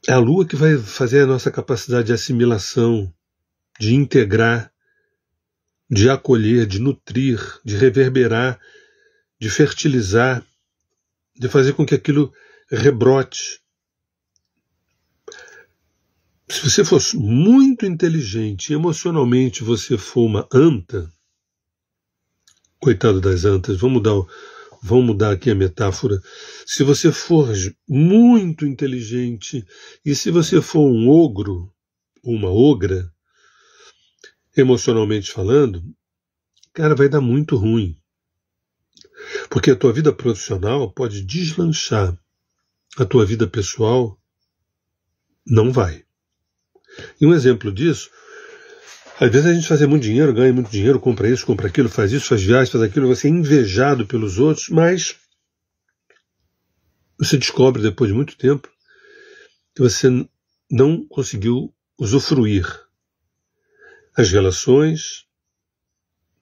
É a Lua que vai fazer a nossa capacidade de assimilação, de integrar, de acolher, de nutrir, de reverberar, de fertilizar, de fazer com que aquilo rebrote. Se você for muito inteligente, emocionalmente você for uma anta, coitado das antas, vamos mudar aqui a metáfora. Se você for muito inteligente e se você for um ogro, uma ogra, emocionalmente falando, cara, vai dar muito ruim. Porque a tua vida profissional pode deslanchar, a tua vida pessoal não vai. E um exemplo disso, às vezes a gente faz muito dinheiro, ganha muito dinheiro, compra isso, compra aquilo, faz isso, faz viagem, faz aquilo, você é invejado pelos outros, mas você descobre depois de muito tempo que você não conseguiu usufruir as relações,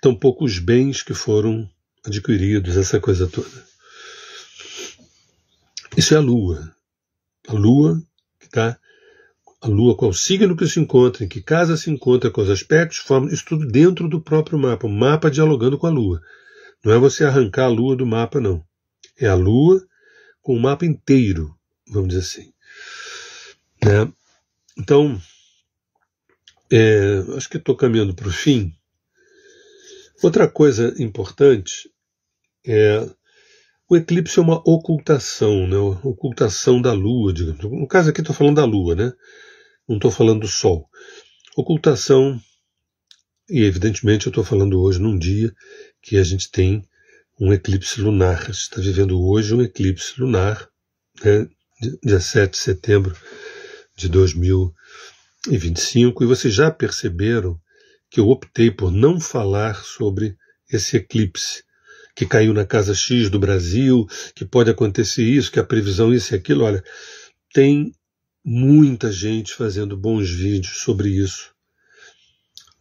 tampouco os bens que foram adquiridos, essa coisa toda. Isso é a Lua. A Lua que está... A Lua, qual signo que se encontra, em que casa se encontra, com os aspectos, formas, isso tudo dentro do próprio mapa. O mapa dialogando com a Lua. Não é você arrancar a Lua do mapa, não. É a Lua com o mapa inteiro, vamos dizer assim. Né? Então, acho que estou caminhando para o fim. Outra coisa importante é O eclipse é uma ocultação, né? Ocultação da Lua, digamos. No caso aqui estou falando da Lua, né? Não estou falando do Sol. Ocultação, e evidentemente eu estou falando hoje num dia que a gente tem um eclipse lunar. A gente está vivendo hoje um eclipse lunar, né? Dia 7 de setembro de 2025, e vocês já perceberam que eu optei por não falar sobre esse eclipse, que caiu na casa X do Brasil, que pode acontecer isso, que a previsão isso e aquilo. Olha, tem muita gente fazendo bons vídeos sobre isso,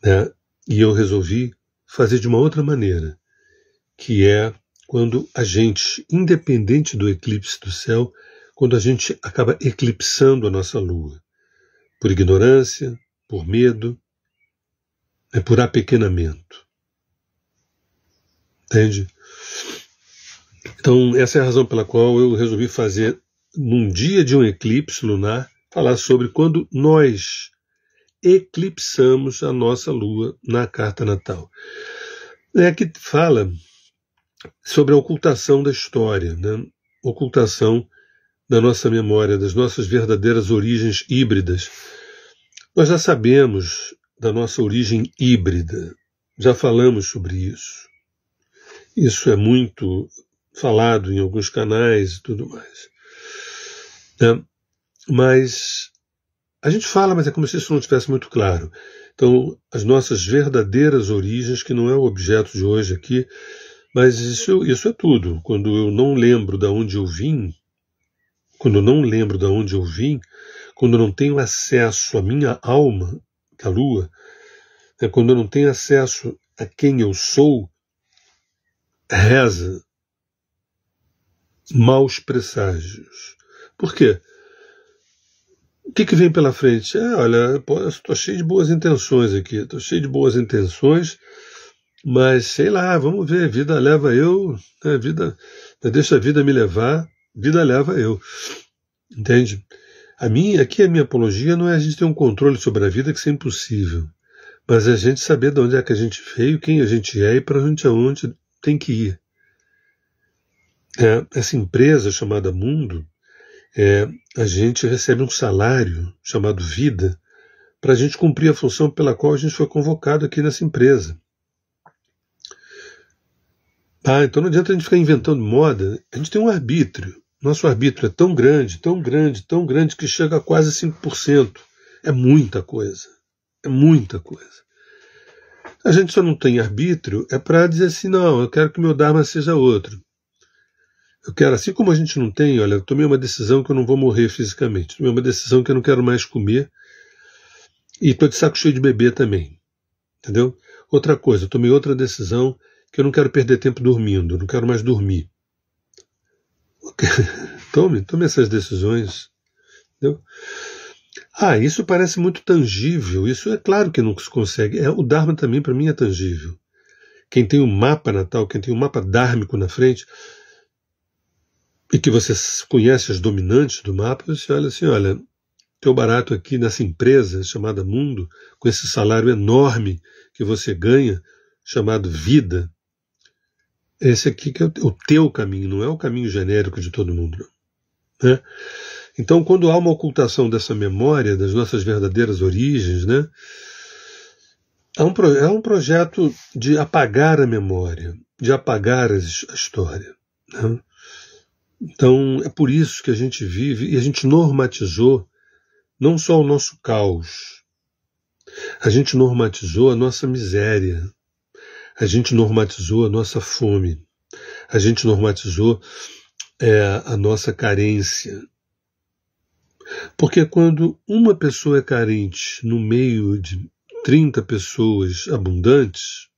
né? E eu resolvi fazer de uma outra maneira, que é quando a gente, independente do eclipse do céu, quando a gente acaba eclipsando a nossa Lua, por ignorância, por medo, por apequenamento. Entende? Então, essa é a razão pela qual eu resolvi fazer, num dia de um eclipse lunar, falar sobre quando nós eclipsamos a nossa Lua na carta natal. É que fala sobre a ocultação da história, né? Ocultação da nossa memória, das nossas verdadeiras origens híbridas. Nós já sabemos da nossa origem híbrida, já falamos sobre isso. Isso é muito falado em alguns canais e tudo mais. Né? Mas a gente fala, mas é como se isso não estivesse muito claro. Então, as nossas verdadeiras origens, que não é o objeto de hoje aqui, mas isso é tudo. Quando eu não lembro de onde eu vim, quando eu não tenho acesso à minha alma, que é a Lua, né? Quando eu não tenho acesso a quem eu sou, reza maus presságios. Por quê? O que vem pela frente? Olha, estou cheio de boas intenções aqui, mas sei lá, vamos ver, vida leva eu, né, deixa a vida me levar, vida leva eu. Entende? Aqui a minha apologia não é a gente ter um controle sobre a vida, que isso é impossível, mas é a gente saber de onde é que a gente veio, quem a gente é e para onde tem que ir. Essa empresa chamada Mundo, a gente recebe um salário chamado vida para a gente cumprir a função pela qual a gente foi convocado aqui nessa empresa. Então não adianta a gente ficar inventando moda, a gente tem um arbítrio. Nosso arbítrio é tão grande, que chega a quase 5%. É muita coisa. É muita coisa. A gente só não tem arbítrio para dizer assim, não, eu quero que o meu Dharma seja outro. Eu quero, assim como a gente não tem, olha, eu tomei uma decisão que eu não vou morrer fisicamente, tomei uma decisão que eu não quero mais comer e estou de saco cheio de beber também, entendeu? Outra coisa, eu tomei outra decisão que eu não quero perder tempo dormindo, eu não quero mais dormir. Tome essas decisões, entendeu? Isso parece muito tangível, isso é claro que não se consegue, o Dharma também para mim é tangível. Quem tem um mapa natal, quem tem um mapa dármico na frente, e que você conhece as dominantes do mapa, você olha assim, olha, teu barato aqui nessa empresa chamada Mundo, com esse salário enorme que você ganha, chamado vida, esse aqui que é o teu caminho, não é o caminho genérico de todo mundo. Né? Então, quando há uma ocultação dessa memória, das nossas verdadeiras origens, né, é um projeto de apagar a memória, de apagar a história. Né? Então, é por isso que a gente vive e a gente normatizou não só o nosso caos, a gente normatizou a nossa miséria, a gente normatizou a nossa fome, a gente normatizou a nossa carência. Porque quando uma pessoa é carente no meio de 30 pessoas abundantes,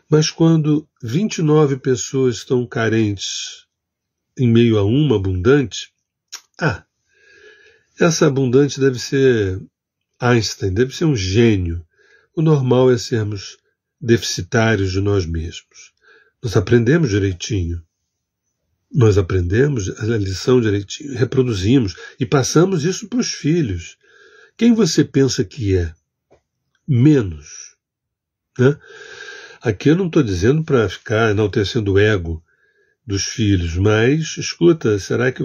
mas quando 29 pessoas estão carentes em meio a uma abundante, essa abundante deve ser Einstein, deve ser um gênio. O normal é sermos deficitários de nós mesmos. Nós aprendemos direitinho. Nós aprendemos a lição direitinho, reproduzimos e passamos isso para os filhos. Quem você pensa que é? Menos. Né? Aqui eu não estou dizendo para ficar enaltecendo o ego dos filhos, mas, escuta, será que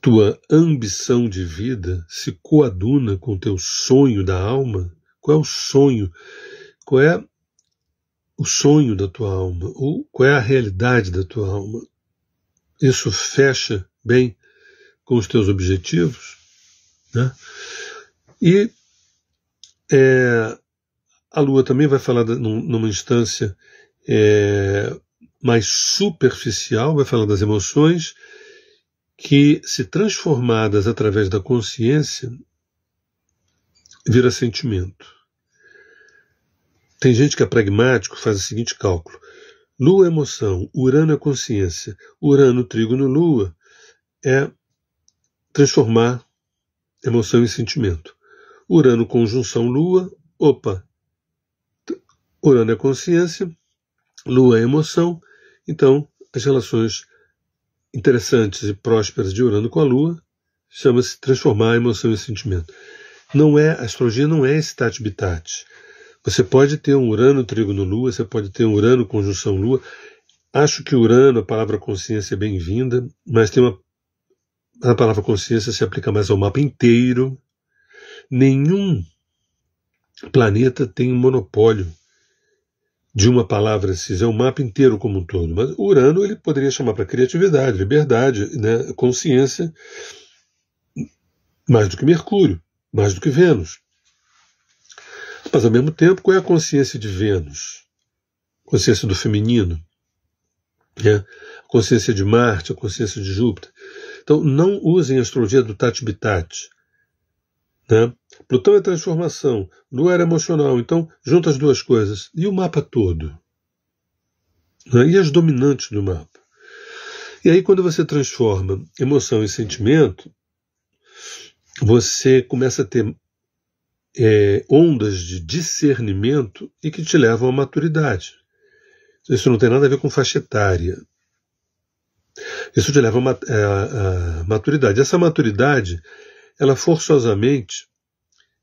tua ambição de vida se coaduna com o teu sonho da alma? Qual é o sonho? Qual é o sonho da tua alma? Ou qual é a realidade da tua alma? Isso fecha bem com os teus objetivos? Né? E a Lua também vai falar numa instância mais superficial, vai falar das emoções que, se transformadas através da consciência, vira sentimento. Tem gente que é pragmático, faz o seguinte cálculo: Lua é emoção, Urano é consciência. Urano, trígono, Lua é transformar emoção em sentimento. Urano, conjunção, Lua, Urano é consciência, Lua é emoção, então as relações interessantes e prósperas de Urano com a Lua chama-se transformar a emoção em sentimento. A astrologia não é esse tate-bitate. Você pode ter um Urano, trígono, Lua, você pode ter um Urano, conjunção, Lua. Acho que Urano, a palavra consciência é bem-vinda, mas a palavra consciência se aplica mais ao mapa inteiro. Nenhum planeta tem um monopólio de uma palavra cis, é o mapa inteiro como um todo. Mas Urano ele poderia chamar para criatividade, liberdade, né, consciência, mais do que Mercúrio, mais do que Vênus. Mas, ao mesmo tempo, qual é a consciência de Vênus? A consciência do feminino? A consciência de Marte, a consciência de Júpiter? Então, não usem a astrologia do tate-bitate. Né? Plutão é transformação, Lua era emocional, então junta as duas coisas. E o mapa todo? Né? E as dominantes do mapa? E aí, quando você transforma emoção em sentimento, você começa a ter ondas de discernimento e que te levam à maturidade. Isso não tem nada a ver com faixa etária. Isso te leva à maturidade. Essa maturidade, ela forçosamente,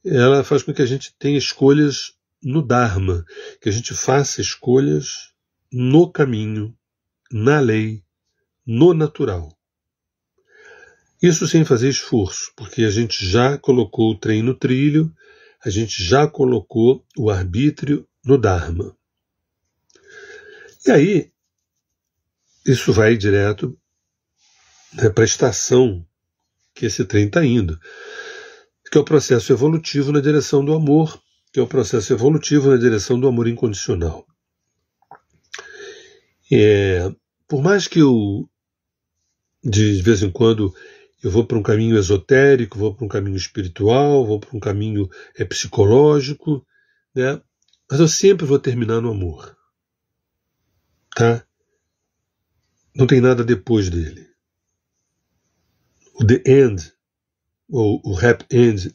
ela faz com que a gente tenha escolhas no Dharma, que a gente faça escolhas no caminho, na lei, no natural. Isso sem fazer esforço, porque a gente já colocou o trem no trilho, a gente já colocou o arbítrio no Dharma. E aí, isso vai direto, né, para a estação que esse trem está indo, que é o processo evolutivo na direção do amor, que é o processo evolutivo na direção do amor incondicional. Por mais que eu, de vez em quando, eu vou para um caminho esotérico, vou para um caminho espiritual, vou para um caminho psicológico, né? Mas eu sempre vou terminar no amor. Tá? Não tem nada depois dele. O the end, ou o happy end,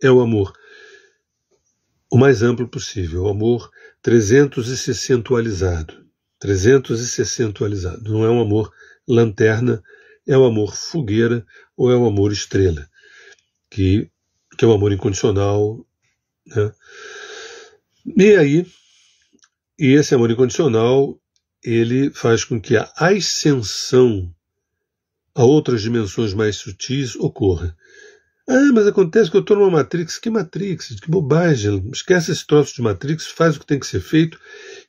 é o amor o mais amplo possível, o amor 360alizado. 360alizado. Não é um amor lanterna, é o amor fogueira ou é o amor estrela, que é o amor incondicional. Né? E esse amor incondicional, ele faz com que a ascensão a outras dimensões mais sutis ocorra. Mas acontece que eu estou numa Matrix. Que Matrix? Que bobagem. Esquece esse troço de Matrix, faz o que tem que ser feito,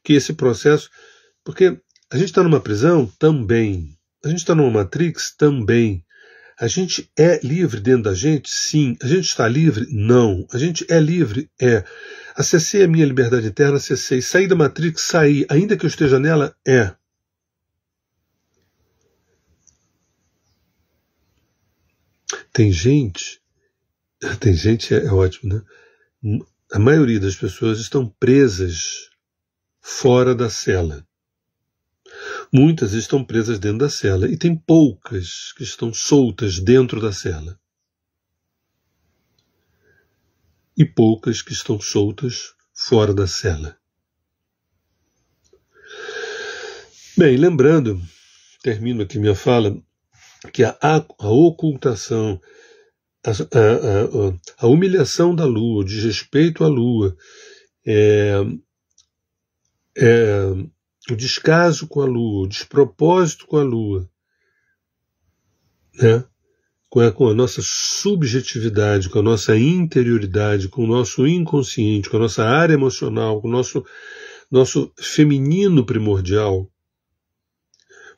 que esse processo... Porque a gente está numa prisão? Também. A gente está numa Matrix? Também. A gente é livre dentro da gente? Sim. A gente está livre? Não. A gente é livre? É. Acessei a minha liberdade interna? Acessei. Saí da Matrix? Saí. Ainda que eu esteja nela? É. Tem gente, é ótimo, né? A maioria das pessoas estão presas fora da cela. Muitas estão presas dentro da cela e tem poucas que estão soltas dentro da cela. E poucas que estão soltas fora da cela. Bem, lembrando, termino aqui minha fala, que a ocultação, a humilhação da Lua, o desrespeito à Lua, o descaso com a Lua, o despropósito com a Lua, né? Com a nossa subjetividade, com a nossa interioridade, com o nosso inconsciente, com a nossa área emocional, com o nosso feminino primordial,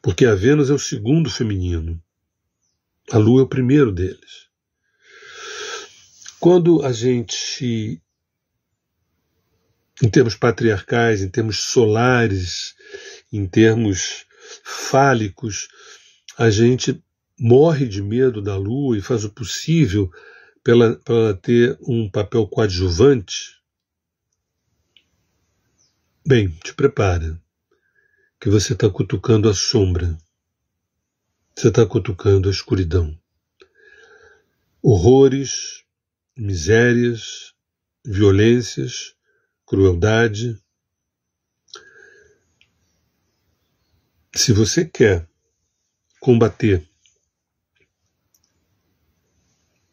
porque a Vênus é o segundo feminino, a Lua é o primeiro deles. Quando a gente, em termos patriarcais, em termos solares, em termos fálicos, a gente morre de medo da Lua e faz o possível para ela ter um papel coadjuvante, bem, te prepara, que você está cutucando a sombra, você está cutucando a escuridão. Horrores, misérias, violências, crueldade. Se você quer combater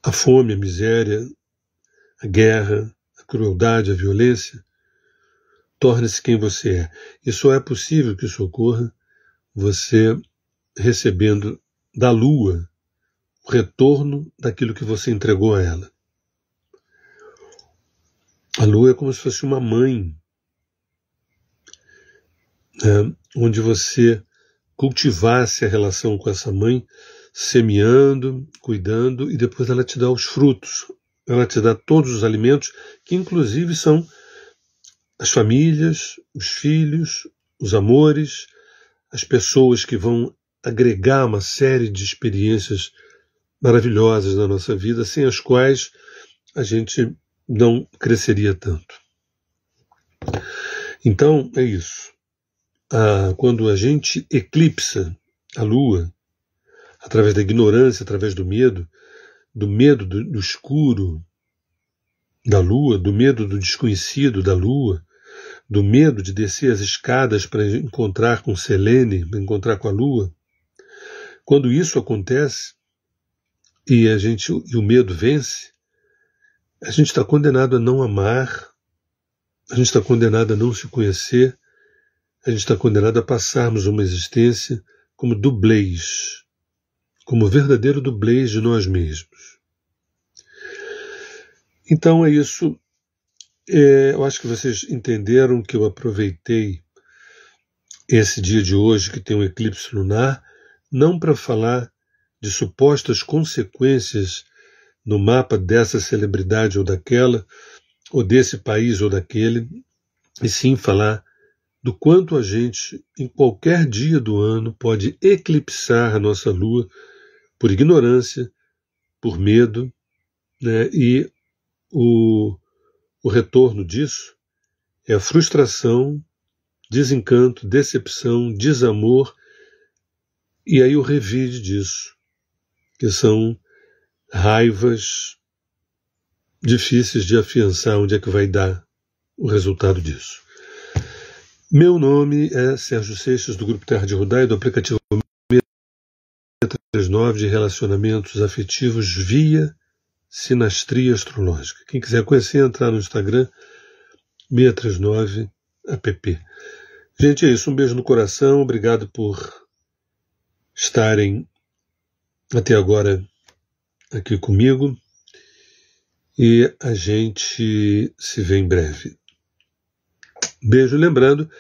a fome, a miséria, a guerra, a crueldade, a violência, torne-se quem você é. E só é possível que isso ocorra você recebendo da Lua o retorno daquilo que você entregou a ela. A Lua é como se fosse uma mãe, né, onde você cultivasse a relação com essa mãe, semeando, cuidando, e depois ela te dá os frutos. Ela te dá todos os alimentos, que inclusive são as famílias, os filhos, os amores, as pessoas que vão agregar uma série de experiências maravilhosas na nossa vida, sem as quais a gente não cresceria tanto. Então, é isso. Quando a gente eclipsa a Lua, através da ignorância, através do medo do escuro da Lua, do medo do desconhecido da Lua, do medo de descer as escadas para encontrar com Selene, para encontrar com a Lua, quando isso acontece e o medo vence, a gente está condenado a não amar, a gente está condenado a não se conhecer, a gente está condenado a passarmos uma existência como dublês, como verdadeiro dublês de nós mesmos. Então é isso. Eu acho que vocês entenderam que eu aproveitei esse dia de hoje, que tem um eclipse lunar, não para falar de supostas consequências no mapa dessa celebridade ou daquela, ou desse país ou daquele, e sim falar do quanto a gente, em qualquer dia do ano, pode eclipsar a nossa Lua por ignorância, por medo, né? E o retorno disso é a frustração, desencanto, decepção, desamor, e aí o revide disso, que são raivas difíceis de afiançar onde é que vai dar o resultado disso. Meu nome é Sérgio Seixas, do Grupo Terra de Rudá e do aplicativo 639 de relacionamentos afetivos via sinastria astrológica. Quem quiser conhecer, entrar no Instagram 639app. Gente, é isso. Um beijo no coração. Obrigado por estarem até agora aqui comigo. E a gente se vê em breve. Beijo. Lembrando,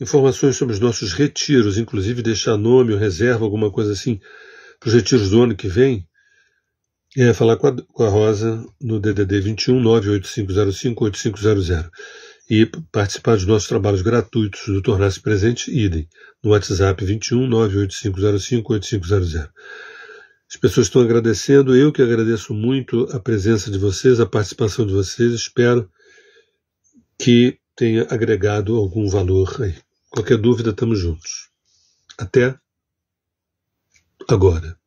informações sobre os nossos retiros, inclusive deixar nome ou reserva, alguma coisa assim, para os retiros do ano que vem, falar com a Rosa no DDD 21 98505 8500 e participar dos nossos trabalhos gratuitos do Tornar-se Presente, idem, no WhatsApp 21 98505 8500. As pessoas estão agradecendo, eu que agradeço muito a presença de vocês, a participação de vocês, espero que tenha agregado algum valor aí. Qualquer dúvida, estamos juntos. Até agora.